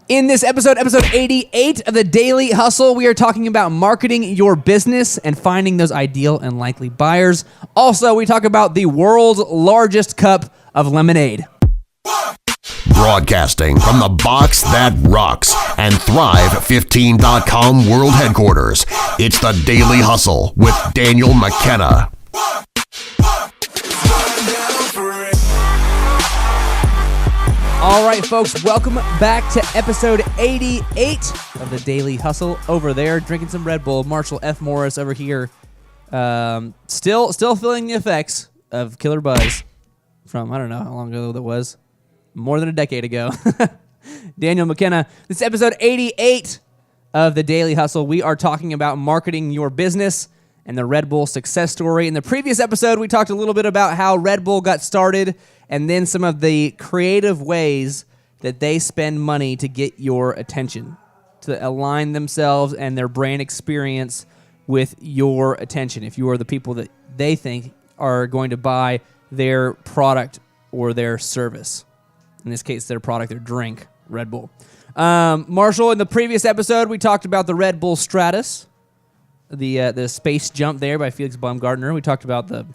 In this episode 88 of the Daily Hustle, we are talking about marketing your business and finding those ideal and likely buyers. Also, we talk about the world's largest cup of lemonade. Broadcasting from the box that rocks and Thrive15.com world headquarters, it's the Daily Hustle with Daniel McKenna. All right, folks, welcome back to episode 88 of the Daily Hustle. Over there, drinking some Red Bull. Marshall F. Morris over here, still feeling the effects of Killer Buzz from, I don't know how long ago that was, more than a decade ago. Daniel McKenna. This is episode 88 of the Daily Hustle. We are talking about marketing your business and the Red Bull success story. In the previous episode, we talked a little bit about how Red Bull got started and then some of the creative ways that they spend money to get your attention, to align themselves and their brand experience with your attention. If you are the people that they think are going to buy their product or their service. In this case, their product, their drink, Red Bull. Marshall, in the previous episode, we talked about the Red Bull Stratus, the space jump there by Felix Baumgartner. We talked about the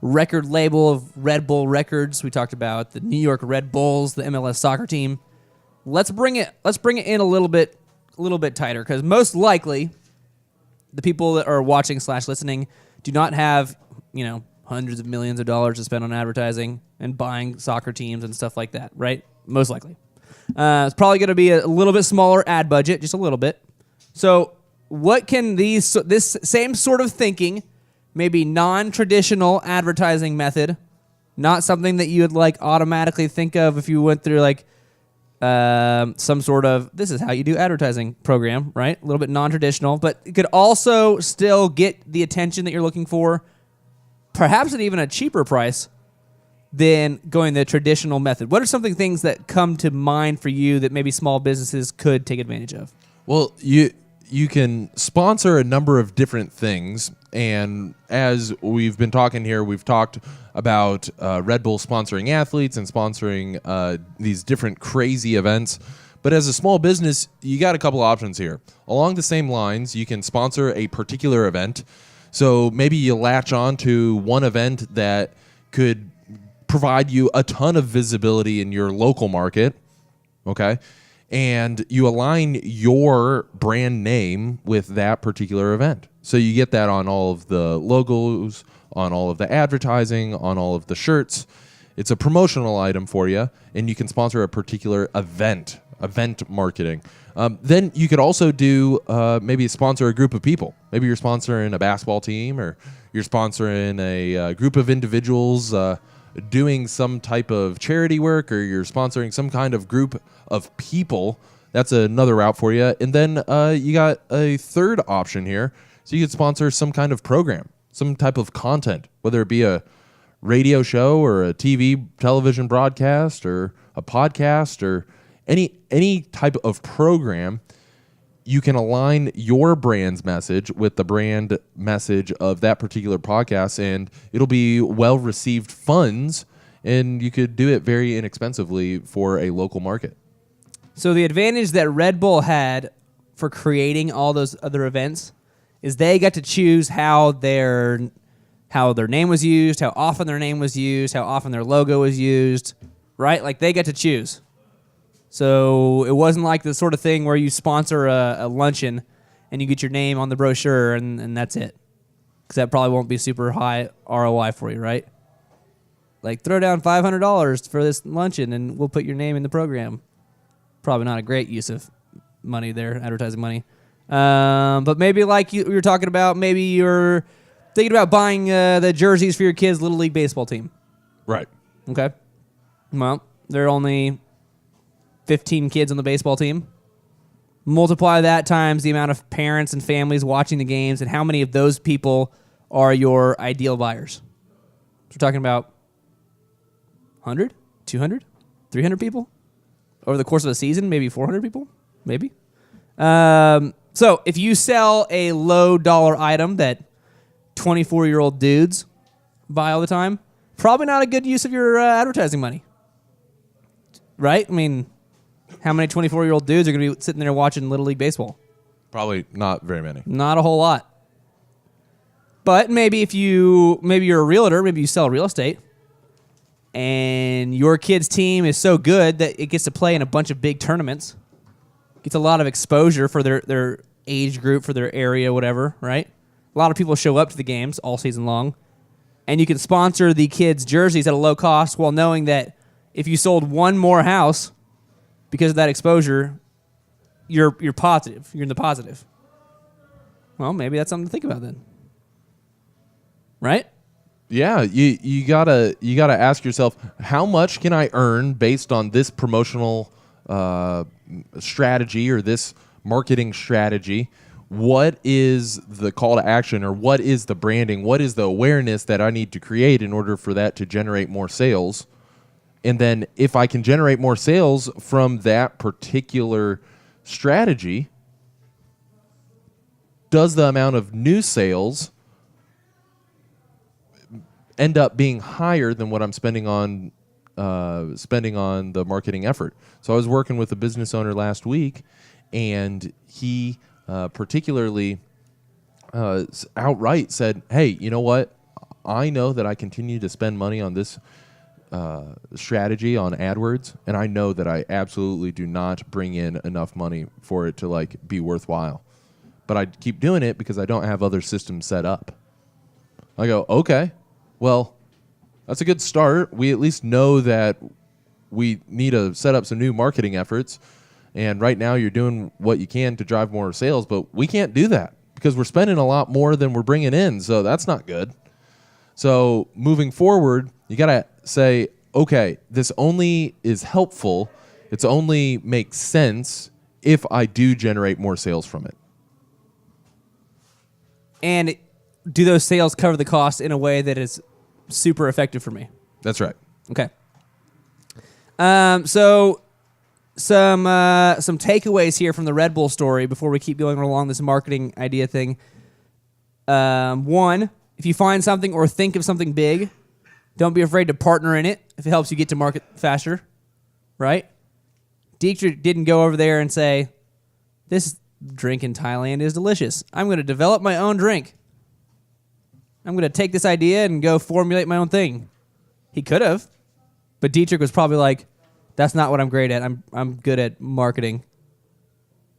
record label of Red Bull Records. We talked about the New York Red Bulls, the MLS soccer team. Let's bring it in a little bit tighter, because most likely the people that are watching / listening do not have, hundreds of millions of dollars to spend on advertising and buying soccer teams and stuff like that, right? Most likely. It's probably going to be a little bit smaller ad budget, just a little bit. So what can this same sort of thinking, maybe non-traditional advertising method, not something that you would automatically think of if you went through some sort of, this is how you do advertising program, right? A little bit non-traditional, but it could also still get the attention that you're looking for, perhaps at even a cheaper price than going the traditional method. What are some things that come to mind for you that maybe small businesses could take advantage of? Well, you can sponsor a number of different things, and as we've been talking here, we've talked about Red Bull sponsoring athletes and sponsoring these different crazy events. But as a small business, you got a couple options here. Along the same lines, you can sponsor a particular event. So maybe you latch on to one event that could provide you a ton of visibility in your local market, okay? And you align your brand name with that particular event. So you get that on all of the logos, on all of the advertising, on all of the shirts. It's a promotional item for you, and you can sponsor a particular event marketing. Then you could also do maybe sponsor a group of people. Maybe you're sponsoring a basketball team, or you're sponsoring a group of individuals doing some type of charity work, or you're sponsoring some kind of group of people. That's another route for you. And then you got a third option here. So you could sponsor some kind of program, some type of content, whether it be a radio show or a television broadcast or a podcast or any type of program. You can align your brand's message with the brand message of that particular podcast, and it'll be well-received funds, and you could do it very inexpensively for a local market. So the advantage that Red Bull had for creating all those other events is they got to choose how their name was used, how often their name was used, how often their logo was used, right? They got to choose. So it wasn't like the sort of thing where you sponsor a luncheon and you get your name on the brochure and that's it. Because that probably won't be super high ROI for you, right? Throw down $500 for this luncheon and we'll put your name in the program. Probably not a great use of money there, advertising money. But maybe you were talking about, maybe you're thinking about buying the jerseys for your kids' Little League baseball team. Right. Okay. Well, there are only 15 kids on the baseball team. Multiply that times the amount of parents and families watching the games, and how many of those people are your ideal buyers? So we're talking about 100, 200, 300 people over the course of a season, maybe 400 people, maybe. So if you sell a low-dollar item that 24-year-old dudes buy all the time, probably not a good use of your advertising money. Right? I mean, How many 24-year-old dudes are going to be sitting there watching Little League Baseball? Probably not very many. Not a whole lot. But maybe maybe you're a realtor, maybe you sell real estate, and your kid's team is so good that it gets to play in a bunch of big tournaments. Gets a lot of exposure for their age group, for their area, whatever, right? A lot of people show up to the games all season long. And you can sponsor the kids' jerseys at a low cost while knowing that if you sold one more house because of that exposure, you're positive. You're in the positive. Well, maybe that's something to think about then. Right? Yeah, you gotta ask yourself, how much can I earn based on this promotional strategy or this marketing strategy? What is the call to action, or what is the branding? What is the awareness that I need to create in order for that to generate more sales? And then if I can generate more sales from that particular strategy, does the amount of new sales end up being higher than what I'm spending on the marketing effort? So I was working with a business owner last week, and he particularly outright said, hey, you know what? I know that I continue to spend money on this strategy on AdWords, and I know that I absolutely do not bring in enough money for it to like be worthwhile. But I keep doing it because I don't have other systems set up. I go, okay, well, that's a good start. We at least know that we need to set up some new marketing efforts. And right now you're doing what you can to drive more sales, but we can't do that because we're spending a lot more than we're bringing in. So that's not good. So moving forward, you got to say, okay, this only is helpful. It's only makes sense if I do generate more sales from it. And do those sales cover the cost in a way that is super effective for me? That's right. Okay. So some takeaways here from the Red Bull story before we keep going along this marketing idea thing. One, if you find something or think of something big, don't be afraid to partner in it if it helps you get to market faster, right? Dietrich didn't go over there and say, this drink in Thailand is delicious. I'm going to develop my own drink. I'm going to take this idea and go formulate my own thing. He could have, but Dietrich was probably like, that's not what I'm great at. I'm good at marketing.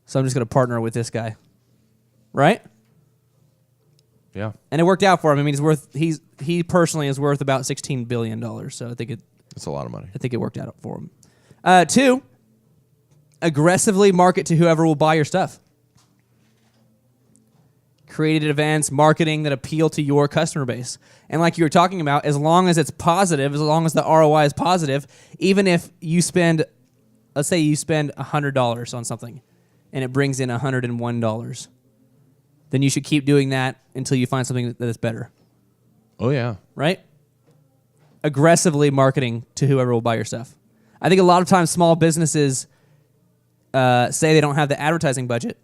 So I'm just going to partner with this guy. Right? Yeah. And it worked out for him. I mean, he personally is worth about $16 billion. So I think it's a lot of money. I think it worked out for him. Two, aggressively market to whoever will buy your stuff. Created events, marketing that appeal to your customer base. And like you were talking about, as long as it's positive, as long as the ROI is positive, even if you spend, let's say you spend $100 on something and it brings in $101, then you should keep doing that until you find something that is better. Oh, yeah. Right? Aggressively marketing to whoever will buy your stuff. I think a lot of times small businesses say they don't have the advertising budget,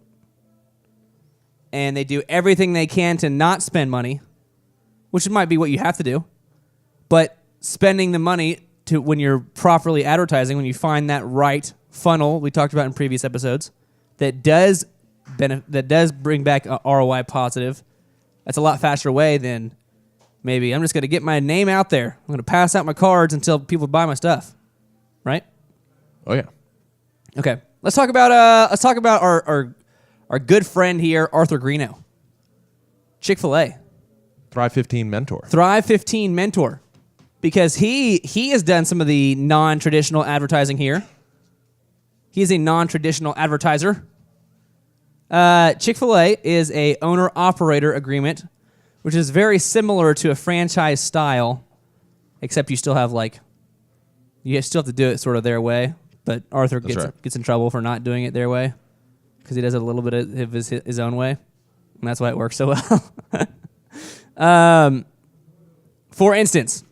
and they do everything they can to not spend money, which might be what you have to do. But spending the money to when you're properly advertising, when you find that right funnel we talked about in previous episodes, that does bring back a ROI positive, that's a lot faster way than maybe I'm just going to get my name out there. I'm going to pass out my cards until people buy my stuff. Right? Oh, yeah. Okay. Let's talk about our good friend here, Arthur Greeno. Chick-fil-A. Thrive 15 mentor. Thrive 15 mentor. Because he has done some of the non-traditional advertising here. He's a non-traditional advertiser. Chick-fil-A is a owner-operator agreement, which is very similar to a franchise style, except you still have you still have to do it sort of their way. But Arthur gets in trouble for not doing it their way, because he does it a little bit of his own way, and that's why it works so well. For instance,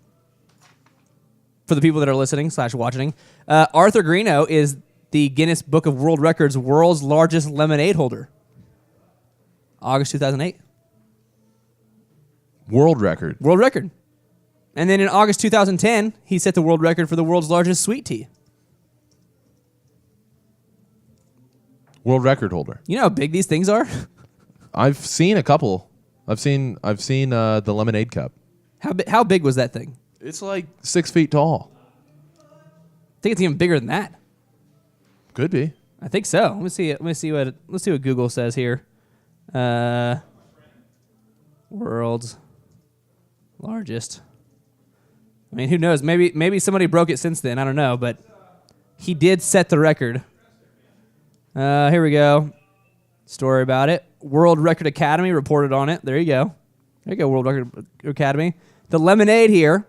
for the people that are listening / watching, Arthur Greeno is the Guinness Book of World Records world's largest lemonade holder. August 2008. World record. World record. And then in August 2010, he set the world record for the world's largest sweet tea. World record holder. You know how big these things are? I've seen a couple. I've seen the lemonade cup. How big was that thing? It's like 6 feet tall. I think it's even bigger than that. Could be. I think so. Let's see what Google says here. World's largest. I mean, who knows? Maybe somebody broke it since then. I don't know, but he did set the record. Here we go. Story about it. World Record Academy reported on it. There you go. There you go, World Record Academy. The lemonade here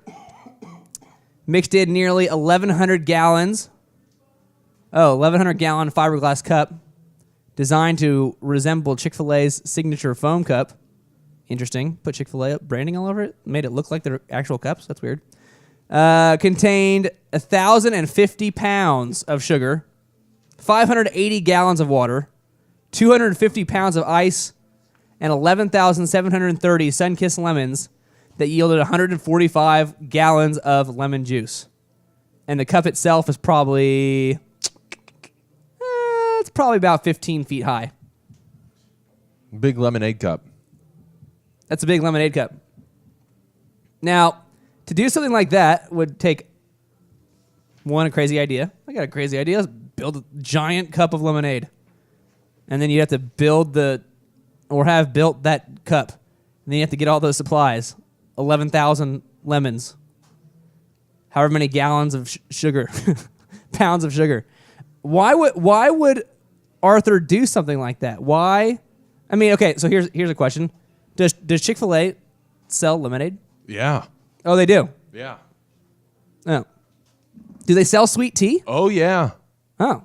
mixed in nearly 1,100 gallons. 1,100-gallon fiberglass cup designed to resemble Chick-fil-A's signature foam cup. Interesting. Put Chick-fil-A branding all over it. Made it look like their actual cups. That's weird. Contained 1,050 pounds of sugar, 580 gallons of water, 250 pounds of ice, and 11,730 sun-kissed lemons that yielded 145 gallons of lemon juice. And the cup itself is probably about 15 feet high. Big lemonade cup. That's a big lemonade cup. Now, to do something like that would take a crazy idea. I got a crazy idea. Let's build a giant cup of lemonade. And then you have to have built that cup. And then you have to get all those supplies. 11,000 lemons. However many gallons of sugar. Pounds of sugar. Why would Arthur do something like that? Why? I mean, okay, so here's a question. Does Chick-fil-A sell lemonade? Yeah. Oh, they do? Yeah. Oh. Do they sell sweet tea? Oh, yeah. Oh.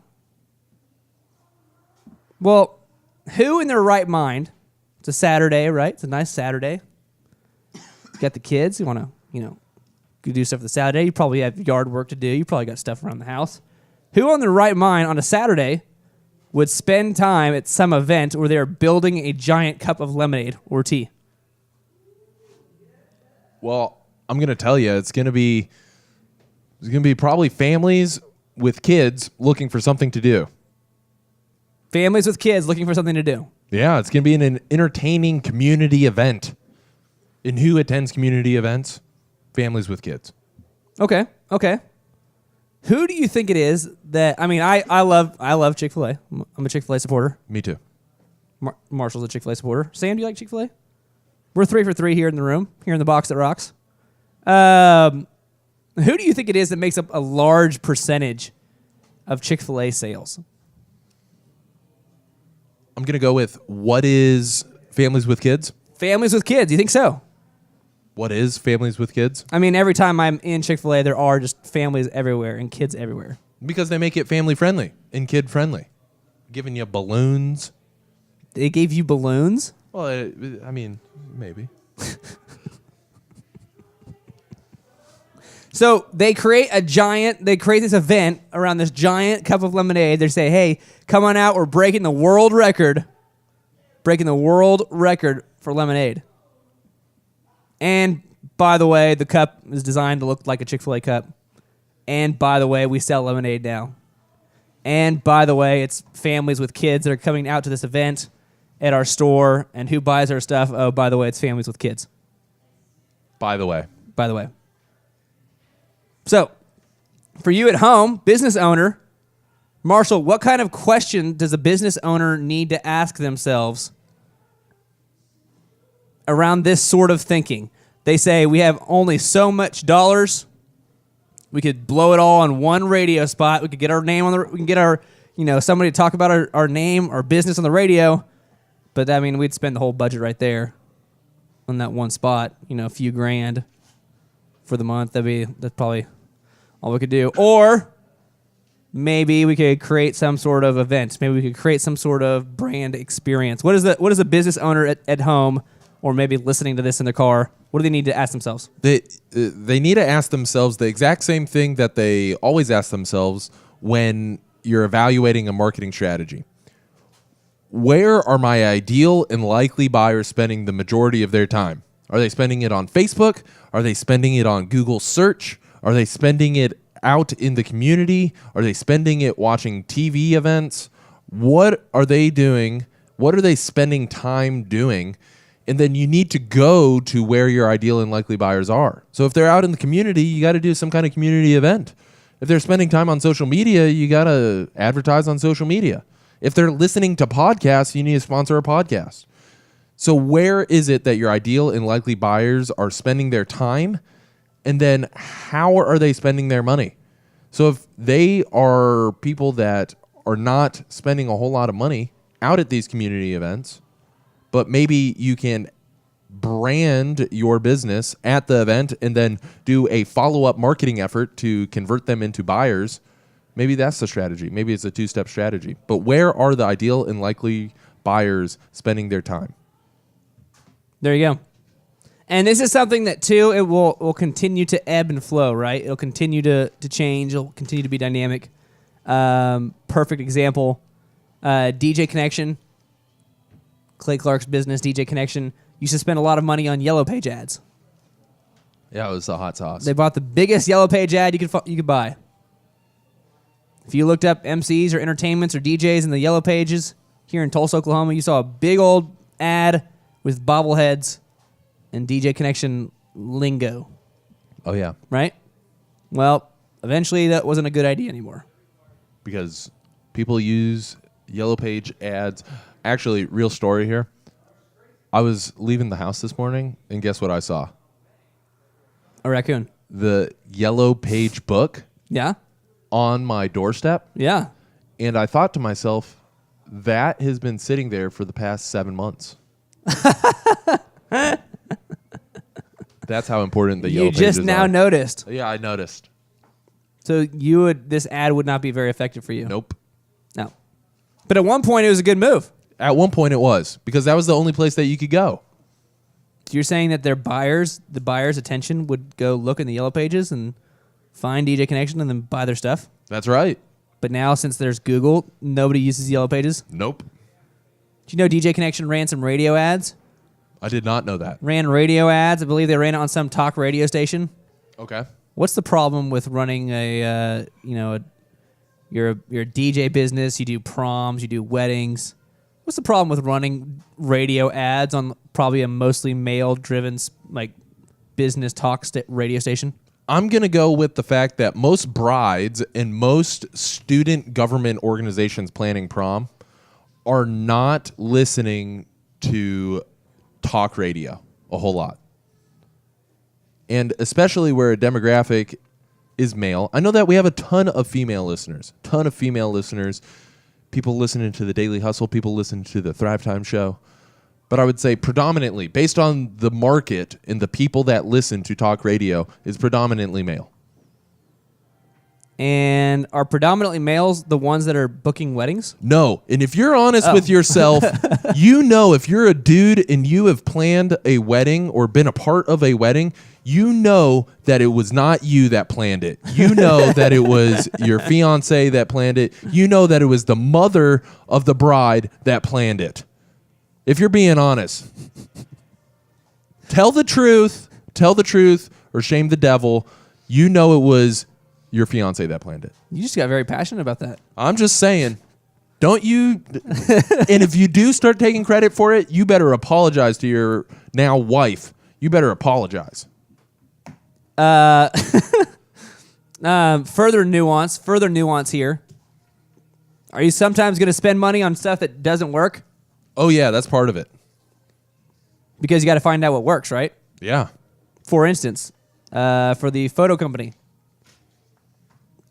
Well, who in their right mind, it's a Saturday, right? It's a nice Saturday. You got the kids. You want to, go do stuff for the Saturday. You probably have yard work to do. You probably got stuff around the house. Who on their right mind on a Saturday would spend time at some event where they're building a giant cup of lemonade or tea? Well, I'm going to tell you, it's going to be probably families with kids looking for something to do. Families with kids looking for something to do. Yeah, it's going to be an entertaining community event. And who attends community events? Families with kids. Okay. Who do you think it is that, I love Chick-fil-A. I'm a Chick-fil-A supporter. Me too. Marshall's a Chick-fil-A supporter. Sam, do you like Chick-fil-A? We're 3 for 3 here in the room, here in the box that rocks. Who do you think it is that makes up a large percentage of Chick-fil-A sales? I'm going to go with what is families with kids? Families with kids. You think so? What is families with kids? I mean, every time I'm in Chick-fil-A, there are just families everywhere and kids everywhere. Because they make it family friendly and kid friendly. Giving you balloons. They gave you balloons? Well, maybe. So they create this event around this giant cup of lemonade. They say, hey, come on out. We're breaking the world record. Breaking the world record for lemonade. And by the way, the cup is designed to look like a Chick-fil-A cup. And by the way, we sell lemonade now. And by the way, it's families with kids that are coming out to this event at our store. And who buys our stuff? Oh, by the way, it's families with kids. By the way. So, for you at home, business owner, Marshall, what kind of question does a business owner need to ask themselves around this sort of thinking? They say, we have only so much dollars. We could blow it all on one radio spot. We could get our name we can get our, somebody to talk about our name, our business on the radio. But we'd spend the whole budget right there on that one spot, a few grand for the month. That's probably all we could do. Or maybe we could create some sort of event. Maybe we could create some sort of brand experience. What is a business owner at home, or maybe listening to this in their car, what do they need to ask themselves? They need to ask themselves the exact same thing that they always ask themselves when you're evaluating a marketing strategy. Where are my ideal and likely buyers spending the majority of their time? Are they spending it on Facebook? Are they spending it on Google search? Are they spending it out in the community? Are they spending it watching TV events? what are they doing? What are they spending time doing? And then you need to go to where your ideal and likely buyers are. So if they're out in the community, you got to do some kind of community event. If they're spending time on social media, you got to advertise on social media. If they're listening to podcasts, you need to sponsor a podcast. So where is it that your ideal and likely buyers are spending their time? And then how are they spending their money? So if they are people that are not spending a whole lot of money out at these community events, but maybe you can brand your business at the event and then do a follow-up marketing effort to convert them into buyers, maybe that's the strategy. Maybe it's a two-step strategy. But where are the ideal and likely buyers spending their time? There you go. And this is something that, too, it will continue to ebb and flow, right? It'll continue to change. It'll continue to be dynamic. Perfect example, DJ Connection. Clay Clark's business, DJ Connection, used to spend a lot of money on Yellow Page ads. Yeah, it was the hot sauce. They bought the biggest Yellow Page ad you could buy. If you looked up MCs or entertainments or DJs in the Yellow Pages here in Tulsa, Oklahoma, you saw a big old ad with bobbleheads and DJ Connection lingo. Oh, yeah. Right? Well, eventually that wasn't a good idea anymore. Because people use Yellow Page ads. Actually, real story here. I was leaving the house this morning, and guess what I saw? A raccoon. The Yellow Page book Yeah? on my doorstep. Yeah. And I thought to myself, that has been sitting there for the past 7 months. That's how important the Yellow Pages are. You just now noticed. Yeah, I noticed. So this ad would not be very effective for you. Nope. No. But at one point, it was a good move. At one point it was, because that was the only place that you could go. So you're saying that the buyer's attention would go look in the Yellow Pages and find DJ Connection and then buy their stuff? That's right. But now, since there's Google, nobody uses Yellow Pages? Nope. Do you know DJ Connection ran some radio ads? I did not know that. Ran radio ads. I believe they ran it on some talk radio station. Okay. What's the problem with running you're a DJ business, you do proms, you do weddings. What's the problem with running radio ads on probably a mostly male-driven business talk radio station? I'm going to go with the fact that most brides and most student government organizations planning prom are not listening to talk radio a whole lot. And especially where a demographic is male. I know that we have a ton of female listeners. People listening to the Daily Hustle, people listening to the Thrive Time show. But I would say predominantly, based on the market and the people that listen to talk radio, is predominantly male. And are predominantly males the ones that are booking weddings? No. And if you're honest with yourself, you know if you're a dude and you have planned a wedding or been a part of a wedding, you know that it was not you that planned it. You know that it was your fiance that planned it. You know that it was the mother of the bride that planned it. If you're being honest, tell the truth, or shame the devil. You know it was your fiance that planned it. You just got very passionate about that. I'm just saying, don't you? And if you do start taking credit for it, you better apologize to your now wife. You better apologize. Further nuance here. Are you sometimes going to spend money on stuff that doesn't work? Oh, yeah, that's part of it. Because you got to find out what works, right? Yeah. For instance, for the photo company,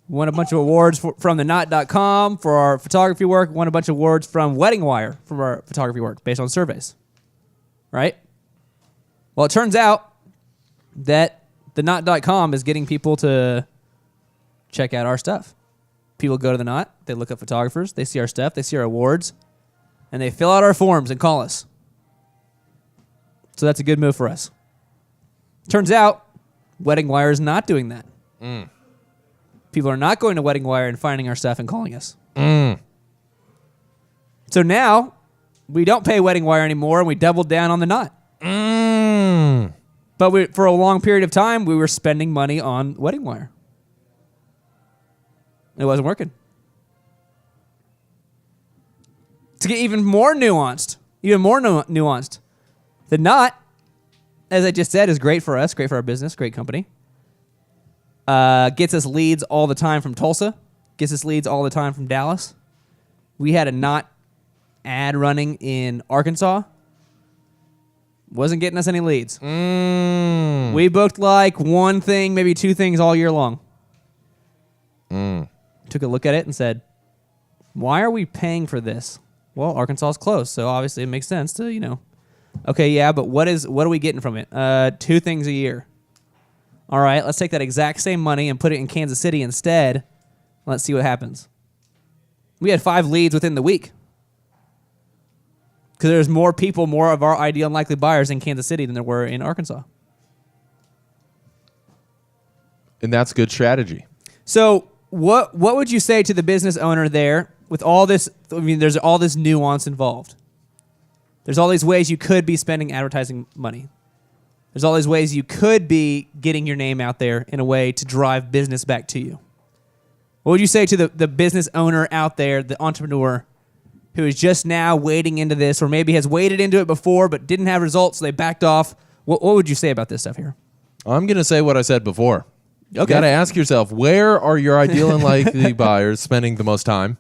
won a bunch of awards from the knot.com for our photography work, won a bunch of awards from Wedding Wire for our photography work based on surveys. Right? Well, it turns out that the knot.com is getting people to check out our stuff. People go to the Knot, they look up photographers, they see our stuff, they see our awards, and they fill out our forms and call us. So that's a good move for us. Turns out, Wedding Wire is not doing that. People are not going to Wedding Wire and finding our stuff and calling us. So now, we don't pay Wedding Wire anymore, and we doubled down on the Knot. But for a long period of time, we were spending money on Wedding Wire. It wasn't working. To get even more nuanced, the Knot, as I just said, is great for us, great for our business, great company. Gets us leads all the time from Tulsa, gets us leads all the time from Dallas. We had a Knot ad running in Arkansas. Wasn't getting us any leads. We booked like one thing, maybe two things all year long. Took a look at it and said, why are we paying for this? Well, Arkansas is close, so obviously it makes sense to, Okay, yeah, but what are we getting from it? Two things a year. All right, let's take that exact same money and put it in Kansas City instead. Let's see what happens. We had 5 leads within the week. Because there's more people, more of our ideal and likely buyers in Kansas City than there were in Arkansas. And that's good strategy. So what would you say to the business owner there with all this? I mean, there's all this nuance involved. There's all these ways you could be spending advertising money. There's all these ways you could be getting your name out there in a way to drive business back to you. What would you say to the business owner out there, the entrepreneur, who is just now wading into this, or maybe has waded into it before but didn't have results, so they backed off? What would you say about this stuff here? I'm going to say what I said before. Okay. You got to ask yourself, where are your ideal and likely buyers spending the most time?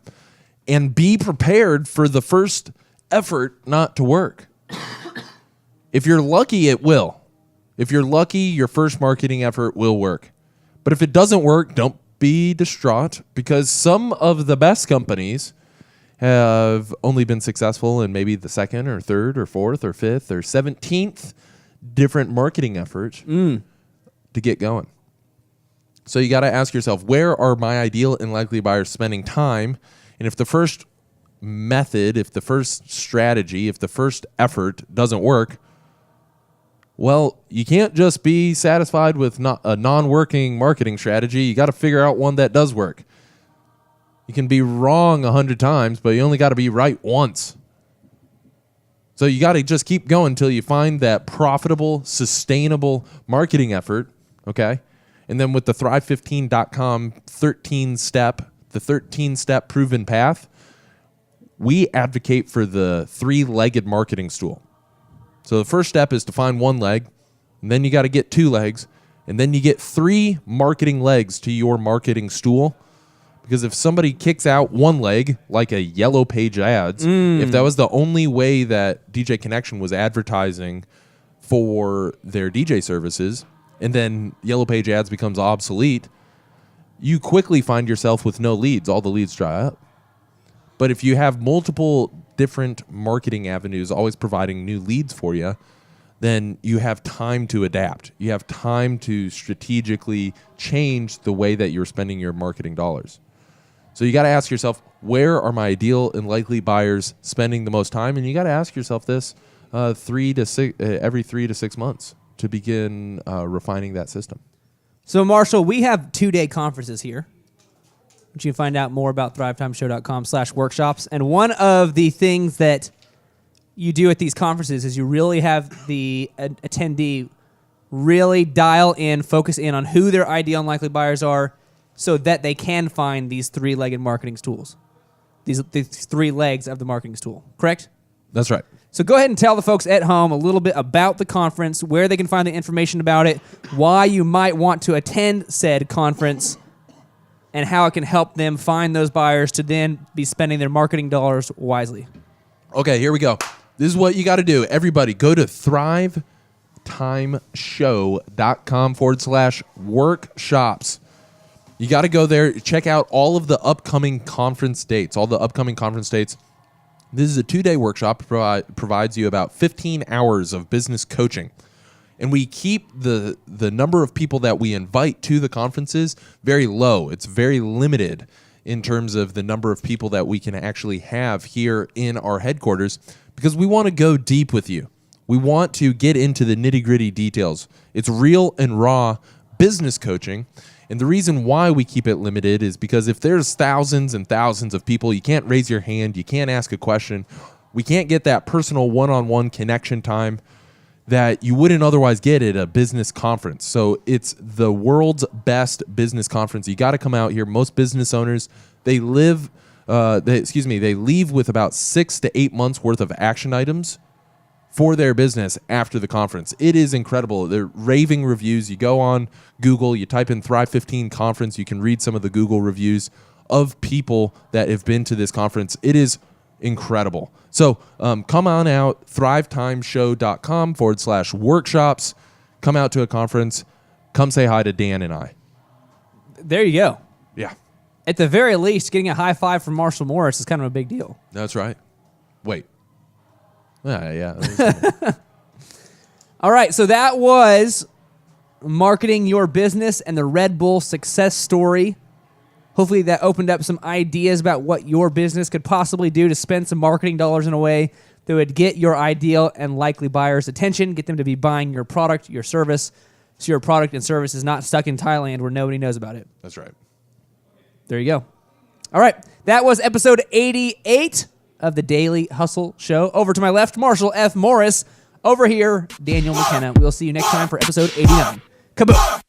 And be prepared for the first effort not to work. If you're lucky, it will. If you're lucky, your first marketing effort will work. But if it doesn't work, don't be distraught, because some of the best companies have only been successful in maybe the second or third or fourth or fifth or 17th different marketing effort to get going. So you got to ask yourself, where are my ideal and likely buyers spending time? And if the first method, if the first strategy, if the first effort doesn't work, well, you can't just be satisfied with a non-working marketing strategy. You got to figure out one that does work. You can be wrong 100 times, but you only got to be right once. So you got to just keep going until you find that profitable, sustainable marketing effort, okay? And then with the Thrive15.com 13-step proven path, we advocate for the 3-legged marketing stool. So the first step is to find one leg, and then you got to get 2 legs, and then you get 3 marketing legs to your marketing stool. Because if somebody kicks out one leg, like a Yellow Page ads, if that was the only way that DJ Connection was advertising for their DJ services, and then Yellow Page ads becomes obsolete, you quickly find yourself with no leads. All the leads dry up. But if you have multiple different marketing avenues always providing new leads for you, then you have time to adapt. You have time to strategically change the way that you're spending your marketing dollars. So you got to ask yourself, where are my ideal and likely buyers spending the most time? And you got to ask yourself this every 3 to 6 months to begin refining that system. So, Marshall, we have 2-day conferences here, which you can find out more about thrivetimeshow.com/workshops. And one of the things that you do at these conferences is you really have the attendee really dial in, focus in on who their ideal and likely buyers are, so that they can find these 3-legged marketing tools, these 3 legs of the marketing tool. Correct? That's right. So go ahead and tell the folks at home a little bit about the conference, where they can find the information about it, why you might want to attend said conference, and how it can help them find those buyers to then be spending their marketing dollars wisely. Okay, here we go. This is what you got to do. Everybody, go to thrivetimeshow.com/workshops. You got to go there, check out all of the upcoming conference dates, This is a 2-day workshop, provides you about 15 hours of business coaching. And we keep the number of people that we invite to the conferences very low. It's very limited in terms of the number of people that we can actually have here in our headquarters, because we want to go deep with you. We want to get into the nitty-gritty details. It's real and raw business coaching. And the reason why we keep it limited is because if there's thousands and thousands of people, you can't raise your hand, you can't ask a question, we can't get that personal one-on-one connection time that you wouldn't otherwise get at a business conference. So it's the world's best business conference. You got to come out here. Most business owners, they live They leave with about 6 to 8 months worth of action items for their business after the conference. It is incredible. They're raving reviews. You go on Google, you type in Thrive 15 conference, you can read some of the Google reviews of people that have been to this conference. It is incredible. So come on out, thrivetimeshow.com/workshops. Come out to a conference. Come say hi to Dan and I. There you go. Yeah. At the very least, getting a high five from Marshall Morris is kind of a big deal. That's right. Wait. Yeah. All right, so that was marketing your business and the Red Bull success story. Hopefully that opened up some ideas about what your business could possibly do to spend some marketing dollars in a way that would get your ideal and likely buyers' attention, get them to be buying your product, your service, so your product and service is not stuck in Thailand where nobody knows about it. That's right. There you go. All right, that was episode 88 of the Daily Hustle Show. Over to my left, Marshall F. Morris. Over here, Daniel McKenna. We'll see you next time for episode 89. Kaboom!